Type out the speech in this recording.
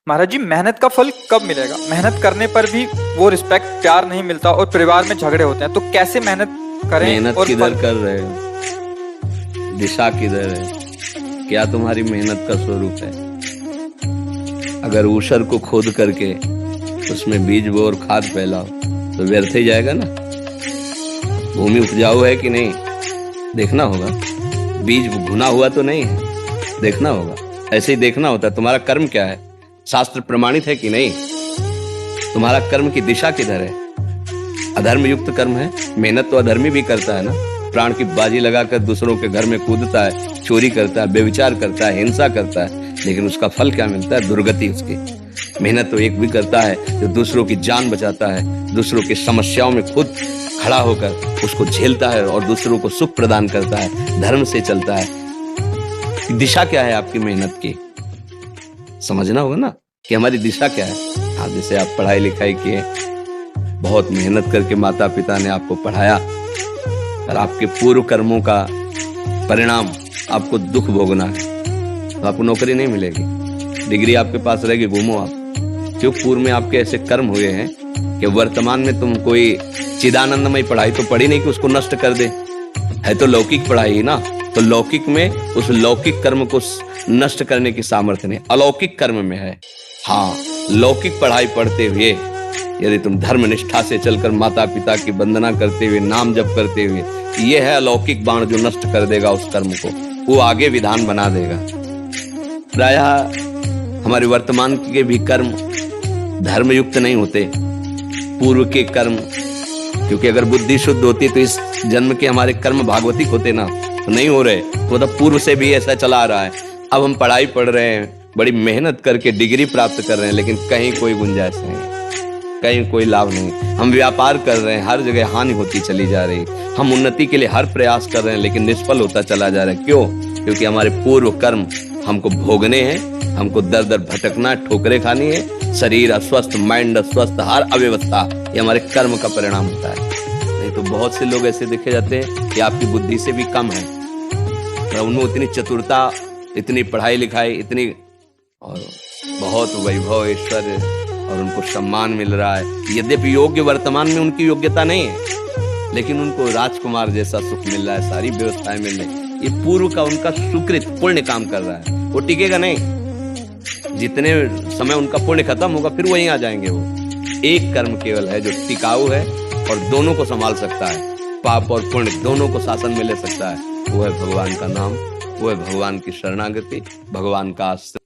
महाराज जी, मेहनत का फल कब मिलेगा? मेहनत करने पर भी वो रिस्पेक्ट, प्यार नहीं मिलता और परिवार में झगड़े होते हैं, तो कैसे मेहनत करें? मेहनत और किधर फल कर रहे हो? दिशा किधर है? क्या तुम्हारी मेहनत का स्वरूप है? अगर ऊसर को खोद करके उसमें बीज बो और खाद फैलाओ तो व्यर्थ ही जाएगा ना। भूमि उपजाऊ है कि नहीं देखना होगा। बीज भुना हुआ तो नहीं है, देखना होगा। ऐसे ही देखना होता है तुम्हारा कर्म क्या है, शास्त्र प्रमाणित है कि नहीं, तुम्हारा कर्म की दिशा किधर है। अधर्म युक्त कर्म है, मेहनत तो अधर्मी भी करता है ना। प्राण की बाजी लगाकर दूसरों के घर में कूदता है, चोरी करता है, व्यभिचार करता है, हिंसा करता है, लेकिन उसका फल क्या मिलता है? दुर्गति उसकी। मेहनत तो एक भी करता है जो दूसरों की जान बचाता है, दूसरों की समस्याओं में खुद खड़ा होकर उसको झेलता है और दूसरों को सुख प्रदान करता है, धर्म से चलता है। दिशा क्या है आपकी मेहनत की? समझना होगा ना कि हमारी दिशा क्या है। हाँ, जैसे आप पढ़ाई लिखाई किए, बहुत मेहनत करके माता पिता ने आपको पढ़ाया और आपके पूर्व कर्मों का परिणाम आपको दुख भोगना है, तो आपको नौकरी नहीं मिलेगी। डिग्री आपके पास रहेगी, घूमो आप। क्यों? पूर्व में आपके ऐसे कर्म हुए हैं कि वर्तमान में तुम कोई चिदानंदमय पढ़ाई तो पढ़ी नहीं कि उसको नष्ट कर दे। है तो लौकिक पढ़ाई ना, तो लौकिक में उस लौकिक कर्म को नष्ट करने की सामर्थ्य नहीं, अलौकिक कर्म में है। हाँ, लौकिक पढ़ाई पढ़ते हुए यदि तुम धर्म निष्ठा से चलकर माता पिता की वंदना करते हुए, नाम जप करते हुए, ये है अलौकिक बाण जो नष्ट कर देगा उस कर्म को, वो आगे विधान बना देगा। प्रायः हमारे वर्तमान के भी कर्म धर्मयुक्त नहीं होते, पूर्व के कर्म। क्योंकि अगर बुद्धि शुद्ध होती तो इस जन्म के हमारे कर्म भागवतिक होते ना, तो नहीं हो रहे। तो मतलब पूर्व से भी ऐसा चला आ रहा है। अब हम पढ़ाई पढ़ रहे हैं, बड़ी मेहनत करके डिग्री प्राप्त कर रहे हैं, लेकिन कहीं कोई गुंजाइश नहीं, कहीं कोई लाभ नहीं। हम व्यापार कर रहे हैं, हर जगह हानि होती चली जा रही। हम उन्नति के लिए हर प्रयास कर रहे हैं, लेकिन निष्फल होता चला जा रहा है। क्यों? क्योंकि हमारे पूर्व कर्म हमको भोगने हैं, हमको दर दर भटकना, ठोकरें खानी है। शरीर अस्वस्थ, माइंड अस्वस्थ, हर अव्यवस्था ये हमारे कर्म का परिणाम होता है। नहीं तो बहुत से लोग ऐसे देखे जाते हैं कि आपकी बुद्धि से भी कम है, उनमें उतनी चतुरता, इतनी पढ़ाई लिखाई, इतनी और बहुत वैभव, ऐश्वर्य और उनको सम्मान मिल रहा है। यद्यपि योग्य वर्तमान में उनकी योग्यता नहीं है, लेकिन उनको राजकुमार जैसा सुख मिल रहा है, सारी व्यवस्थाएं मिल रही। ये पूर्व का उनका सुकृत पुण्य काम कर रहा है, वो टिकेगा नहीं। जितने समय उनका पुण्य खत्म होगा फिर वहीं आ जाएंगे। वो एक कर्म केवल है जो टिकाऊ है और दोनों को संभाल सकता है, पाप और पुण्य दोनों को शासन में ले सकता है। वो है भगवान का नाम, वो है भगवान की शरणागति, भगवान का आश्रय।